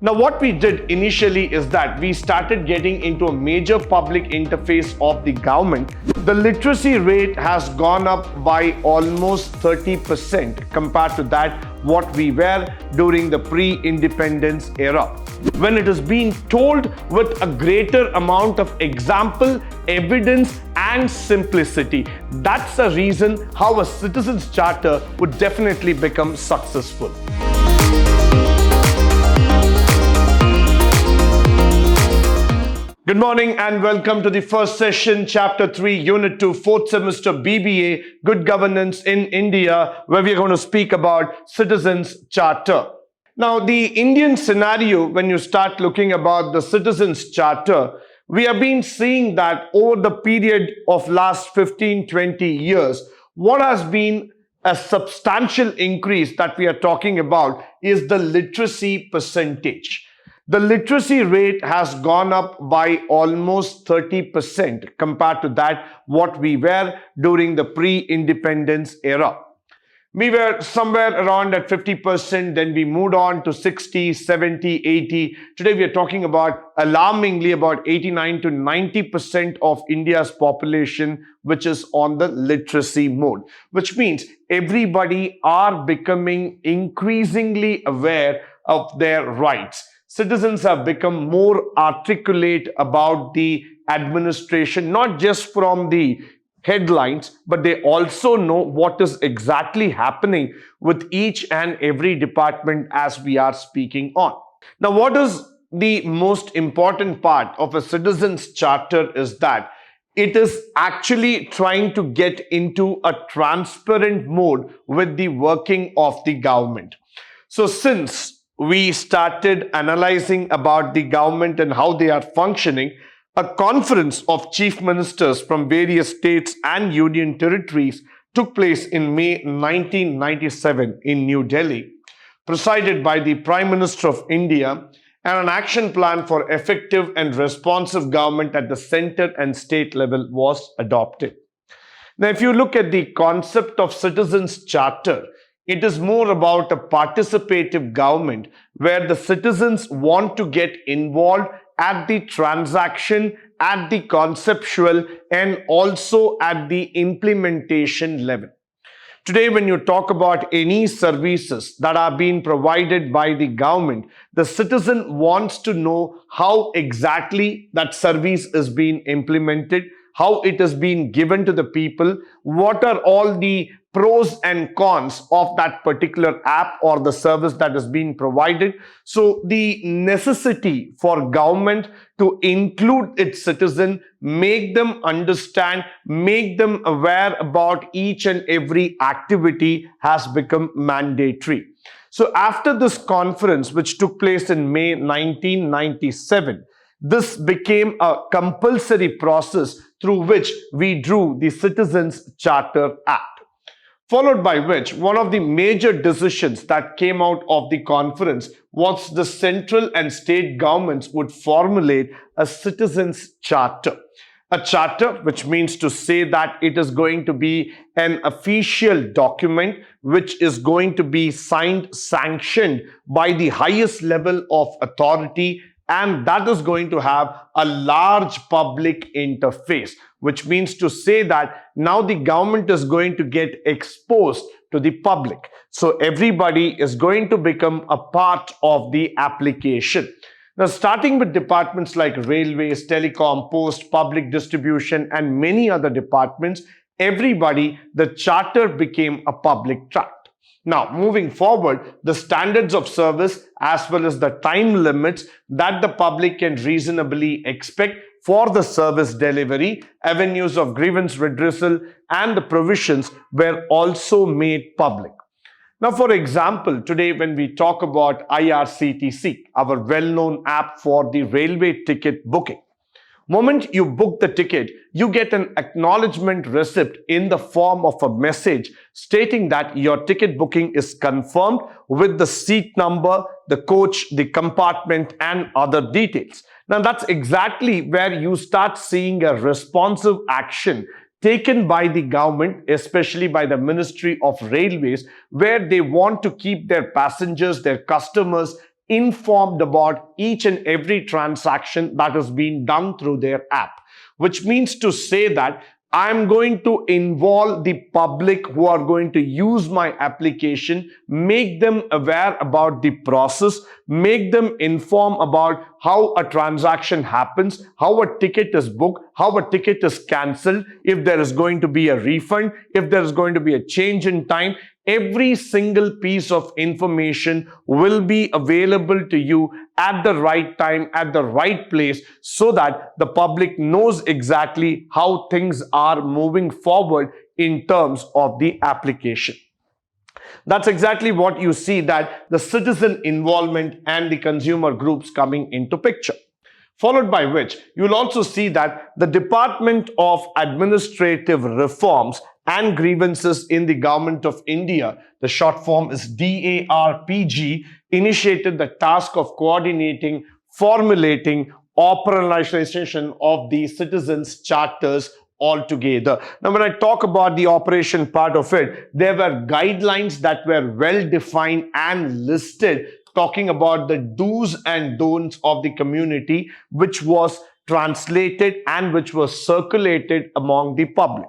Now, what we did initially is that we started getting into a major public interface of the government. The literacy rate has gone up by almost 30% compared to that what we were during the pre-independence era, when it is being told with a greater amount of example, evidence and simplicity. That's the reason how a citizen's charter would definitely become successful. Good morning and welcome to the first session, Chapter 3, Unit 2, 4th semester B.BA, Good Governance in India, where we are going to speak about Citizens' Charter. Now, the Indian scenario, when you start looking about the Citizens' Charter, we have been seeing that over the period of last 15-20 years, what has been a substantial increase that we are talking about is the literacy percentage. The literacy rate has gone up by almost 30% compared to that what we were during the pre-independence era. We were somewhere around at 50%, then we moved on to 60, 70, 80. Today we are talking about alarmingly about 89 to 90% of India's population which is on the literacy mode, which means everybody are becoming increasingly aware of their rights. Citizens have become more articulate about the administration, not just from the headlines, but they also know what is exactly happening with each and every department as we are speaking on. Now, what is the most important part of a citizen's charter is that it is actually trying to get into a transparent mode with the working of the government. So since we started analyzing about the government and how they are functioning, a conference of chief ministers from various states and union territories took place in May 1997 in New Delhi, presided by the Prime Minister of India, and an action plan for effective and responsive government at the center and state level was adopted. Now, if you look at the concept of Citizens' Charter, it is more about a participative government where the citizens want to get involved at the transaction, at the conceptual, and also at the implementation level. Today, when you talk about any services that are being provided by the government, the citizen wants to know how exactly that service is being implemented, how it is being given to the people, what are all the pros and cons of that particular app or the service that is being provided. So the necessity for government to include its citizen, make them understand, make them aware about each and every activity has become mandatory. So after this conference, which took place in May 1997, this became a compulsory process through which we drew the Citizens' Charter Act. Followed by which, one of the major decisions that came out of the conference was the central and state governments would formulate a citizens' charter. A charter, which means to say that it is going to be an official document which is going to be signed, sanctioned by the highest level of authority, and that is going to have a large public interface, which means to say that now the government is going to get exposed to the public. So everybody is going to become a part of the application. Now, starting with departments like railways, telecom, post, public distribution, and many other departments, the charter became a public tract. Now, moving forward, the standards of service as well as the time limits that the public can reasonably expect for the service delivery, avenues of grievance redressal, and the provisions were also made public. Now, for example, today when we talk about IRCTC, our well-known app for the railway ticket booking, moment you book the ticket, you get an acknowledgement receipt in the form of a message stating that your ticket booking is confirmed with the seat number, the coach, the compartment, and other details. Now, that's exactly where you start seeing a responsive action taken by the government, especially by the Ministry of Railways, where they want to keep their passengers, their customers informed about each and every transaction that is being done through their app, which means to say that I'm going to involve the public who are going to use my application, make them aware about the process, make them inform about how a transaction happens, how a ticket is booked, how a ticket is cancelled, if there is going to be a refund, if there is going to be a change in time. Every single piece of information will be available to you at the right time, at the right place, so that the public knows exactly how things are moving forward in terms of the application. That's exactly what you see, that the citizen involvement and the consumer groups coming into picture. Followed by which you'll also see that the Department of Administrative Reforms and Grievances in the Government of India, the short form is DARPG, initiated the task of coordinating, formulating, operationalization of the citizens' charters altogether. Now, when I talk about the operation part of it, there were guidelines that were well defined and listed, talking about the do's and don'ts of the community, which was translated and which was circulated among the public.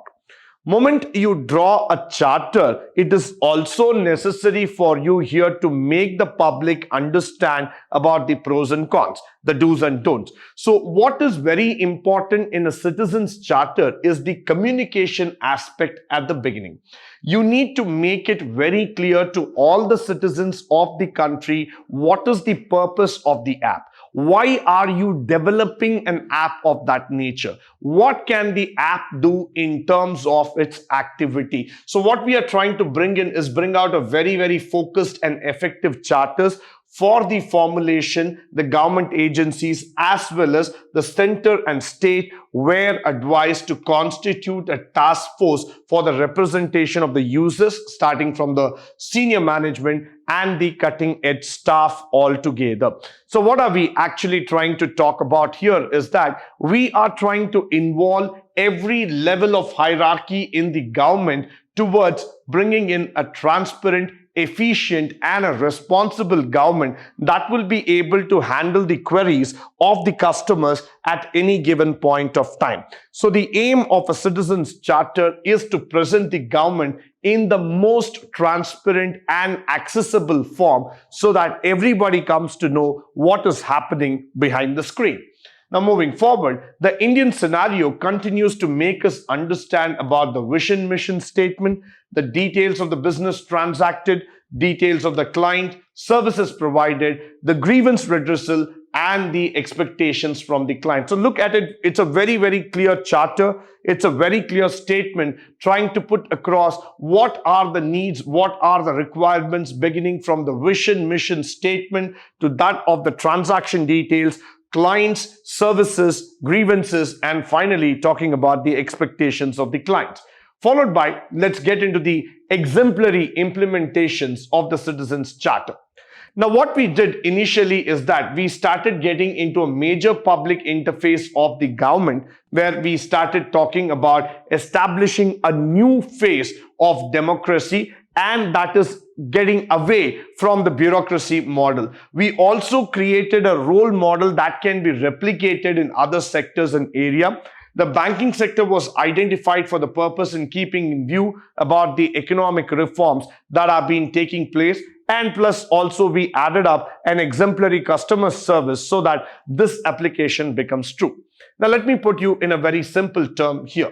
Moment you draw a charter, it is also necessary for you here to make the public understand about the pros and cons, the do's and don'ts. So what is very important in a citizen's charter is the communication aspect at the beginning. You need to make it very clear to all the citizens of the country what is the purpose of the app. Why are you developing an app of that nature? What can the app do in terms of its activity? So what we are trying to bring in is bring out a very, very focused and effective charters for the formulation. The government agencies as well as the center and state were advised to constitute a task force for the representation of the users, starting from the senior management and the cutting edge staff altogether. So what are we actually trying to talk about here is that we are trying to involve every level of hierarchy in the government towards bringing in a transparent, efficient and a responsible government that will be able to handle the queries of the customers at any given point of time. So the aim of a citizen's charter is to present the government in the most transparent and accessible form so that everybody comes to know what is happening behind the screen. Now, moving forward, the Indian scenario continues to make us understand about the vision mission statement, the details of the business transacted, details of the client, services provided, the grievance redressal, and the expectations from the client. So look at it. It's a very, very clear charter. It's a very clear statement trying to put across what are the needs, what are the requirements, beginning from the vision mission statement to that of the transaction details, clients, services, grievances, and finally talking about the expectations of the client. Followed by, let's get into the exemplary implementations of the Citizens Charter. Now, what we did initially is that we started getting into a major public interface of the government where we started talking about establishing a new phase of democracy, and that is getting away from the bureaucracy model. We also created a role model that can be replicated in other sectors and area. The banking sector was identified for the purpose in keeping in view about the economic reforms that are being taking place, and plus also we added up an exemplary customer service so that this application becomes true. Now let me put you in a very simple term here.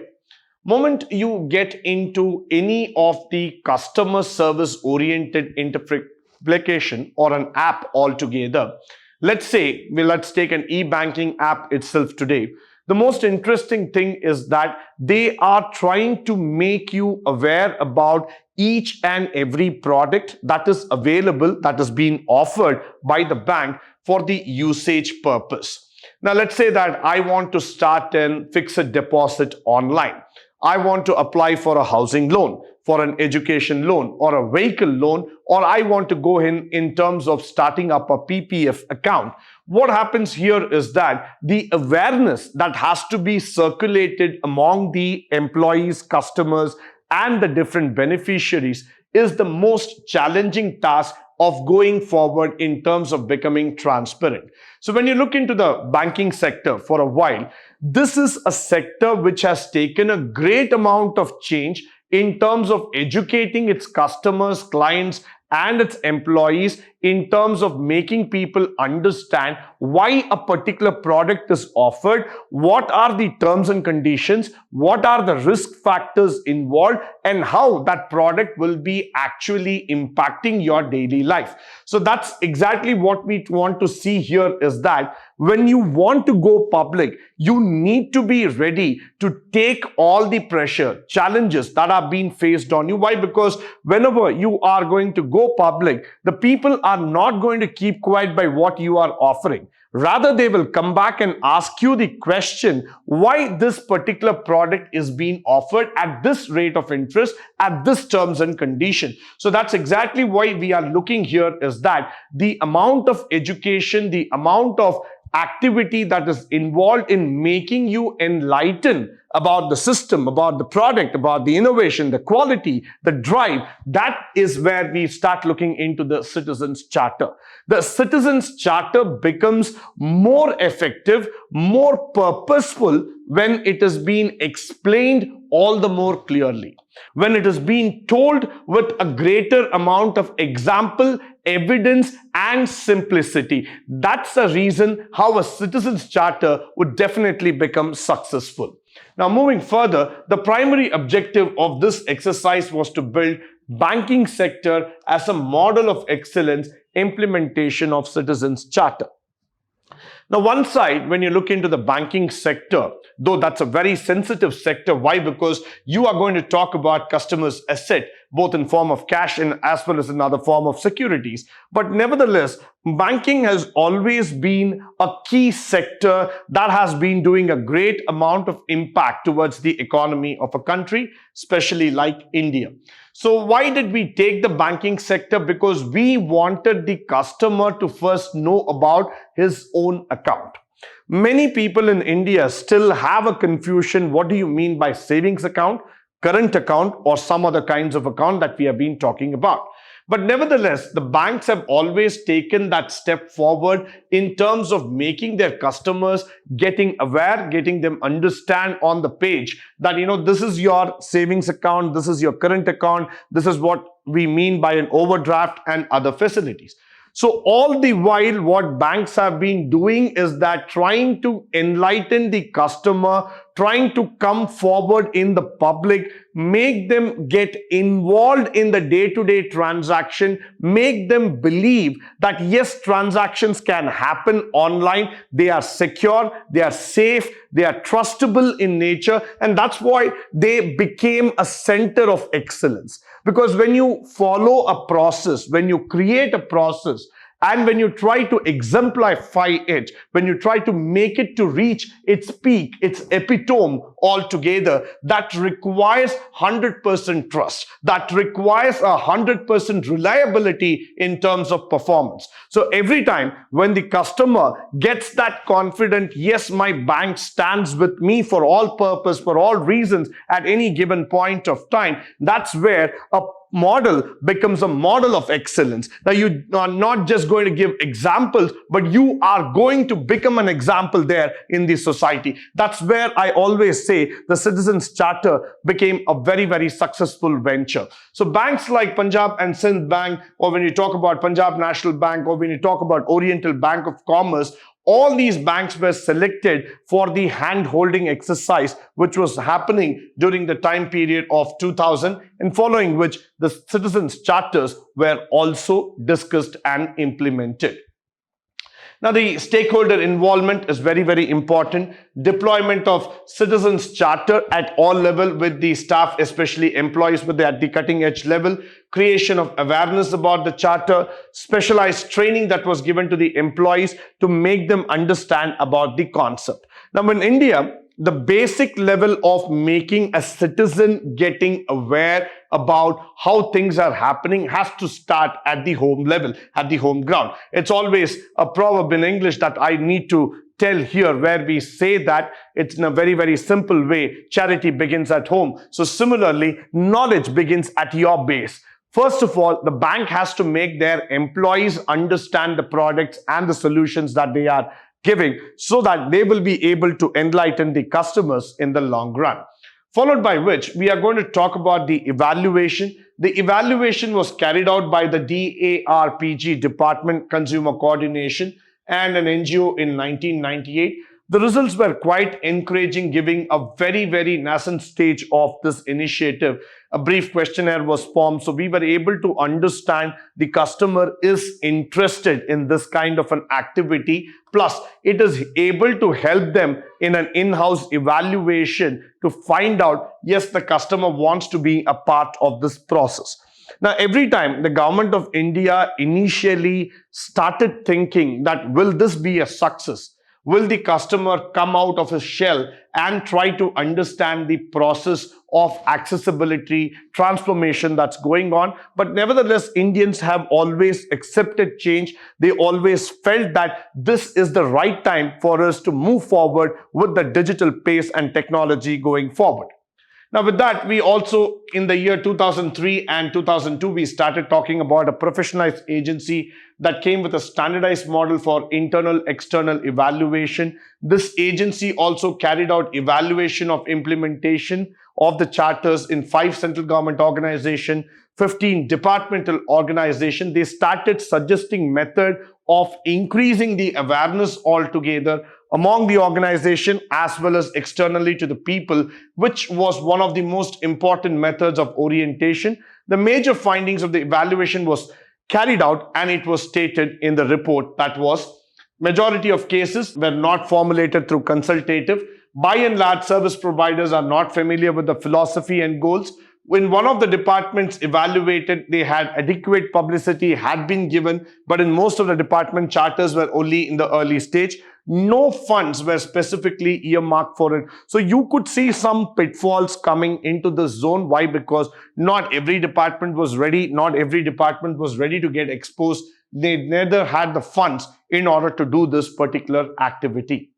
Moment you get into any of the customer service oriented application or an app altogether, let's say, let's take an e-banking app itself today. The most interesting thing is that they are trying to make you aware about each and every product that is available, that is being offered by the bank for the usage purpose. Now, let's say that I want to start a fixed deposit online. I want to apply for a housing loan, for an education loan or a vehicle loan, or I want to go in terms of starting up a PPF account. What happens here is that the awareness that has to be circulated among the employees, customers, and the different beneficiaries is the most challenging task of going forward in terms of becoming transparent. So when you look into the banking sector for a while, this is a sector which has taken a great amount of change in terms of educating its customers, clients, and its employees in terms of making people understand why a particular product is offered, what are the terms and conditions, what are the risk factors involved, and how that product will be actually impacting your daily life. So that's exactly what we want to see here, is that when you want to go public, you need to be ready to take all the pressure, challenges that are being faced on you. Why? Because whenever you are going to go public, the people are not going to keep quiet by what you are offering. Rather, they will come back and ask you the question why this particular product is being offered at this rate of interest, at this terms and condition. So that's exactly why we are looking here, is that the amount of education, the amount of activity that is involved in making you enlighten about the system, about the product, about the innovation, the quality, the drive, that is where we start looking into the Citizens Charter. The Citizens Charter becomes more effective, more purposeful when it is being explained all the more clearly, when it is being told with a greater amount of example, evidence, and simplicity. That's the reason how a Citizens Charter would definitely become successful. Now, moving further, the primary objective of this exercise was to build banking sector as a model of excellence implementation of Citizens Charter. Now, one side, when you look into the banking sector, though that's a very sensitive sector. Why? Because you are going to talk about customers' asset, both in form of cash and as well as another form of securities. But nevertheless, banking has always been a key sector that has been doing a great amount of impact towards the economy of a country, especially like India. So why did we take the banking sector? Because we wanted the customer to first know about his own account. Many people in India still have a confusion. What do you mean by savings account, current account, or some other kinds of account that we have been talking about? But nevertheless, the banks have always taken that step forward in terms of making their customers getting aware, getting them understand on the page that, this is your savings account, this is your current account, this is what we mean by an overdraft and other facilities. So all the while, what banks have been doing is that trying to enlighten the customer, trying to come forward in the public, make them get involved in the day-to-day transaction, make them believe that yes, transactions can happen online, they are secure, they are safe, they are trustable in nature, and that's why they became a center of excellence. Because when you follow a process, when you create a process, and when you try to exemplify it, when you try to make it to reach its peak, its epitome altogether, that requires 100% trust. That requires 100% reliability in terms of performance. So every time when the customer gets that confident, yes, my bank stands with me for all purpose, for all reasons at any given point of time, that's where a model becomes a model of excellence. Now, you are not just going to give examples, but you are going to become an example there in the society. That's where I always say the Citizens Charter became a very, very successful venture. So banks like Punjab and Sindh Bank, or when you talk about Punjab National Bank, or when you talk about Oriental Bank of Commerce, all these banks were selected for the hand-holding exercise which was happening during the time period of 2000, and following which the Citizens Charters were also discussed and implemented. Now, the stakeholder involvement is very, very important. Deployment of Citizens Charter at all level with the staff, especially employees at the cutting edge level. Creation of awareness about the charter. Specialized training that was given to the employees to make them understand about the concept. Now, in India, the basic level of making a citizen getting aware about how things are happening has to start at the home level, at the home ground. It's always a proverb in English that I need to tell here, where we say that it's in a very, very simple way. Charity begins at home. So similarly, knowledge begins at your base. First of all, the bank has to make their employees understand the products and the solutions that they are giving so that they will be able to enlighten the customers in the long run. Followed by which we are going to talk about the evaluation. The evaluation was carried out by the DARPG, Department Consumer Coordination, and an NGO in 1998. The results were quite encouraging, giving a very, very nascent stage of this initiative. A brief questionnaire was formed, so we were able to understand the customer is interested in this kind of an activity. Plus, it is able to help them in an in-house evaluation to find out, yes, the customer wants to be a part of this process. Now, every time the government of India initially started thinking that will this be a success? Will the customer come out of his shell and try to understand the process of accessibility, transformation that's going on? But nevertheless, Indians have always accepted change. They always felt that this is the right time for us to move forward with the digital pace and technology going forward. Now, with that, we also, in the year 2003 and 2002, we started talking about a professionalized agency that came with a standardized model for internal, external evaluation. This agency also carried out evaluation of implementation of the charters in 5 central government organizations, 15 departmental organizations. They started suggesting method of increasing the awareness altogether among the organization as well as externally to the people, which was one of the most important methods of orientation. The major findings of the evaluation was carried out, and it was stated in the report that was majority of cases were not formulated through consultative. By and large, service providers are not familiar with the philosophy and goals. When one of the departments evaluated, they had adequate publicity had been given, but in most of the department, charters were only in the early stage. No funds were specifically earmarked for it. So you could see some pitfalls coming into this zone. Why? Because not every department was ready. Not every department was ready to get exposed. They neither had the funds in order to do this particular activity.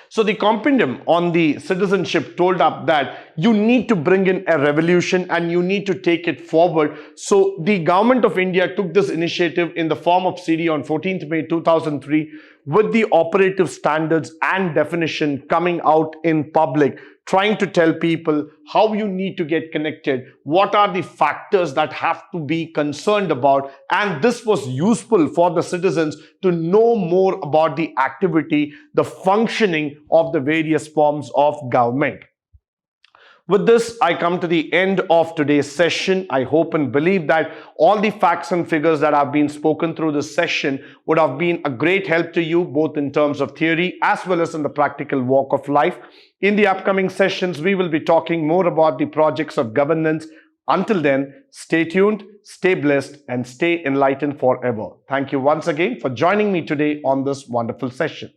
So the compendium on the citizenship told up that you need to bring in a revolution and you need to take it forward. So the government of India took this initiative in the form of CD on 14th May 2003 with the operative standards and definition coming out in public, trying to tell people how you need to get connected, what are the factors that have to be concerned about. And this was useful for the citizens to know more about the activity, the functioning of the various forms of government. With this, I come to the end of today's session. I hope and believe that all the facts and figures that have been spoken through this session would have been a great help to you, both in terms of theory as well as in the practical walk of life. In the upcoming sessions, we will be talking more about the projects of governance. Until then, stay tuned, stay blessed, and stay enlightened forever. Thank you once again for joining me today on this wonderful session.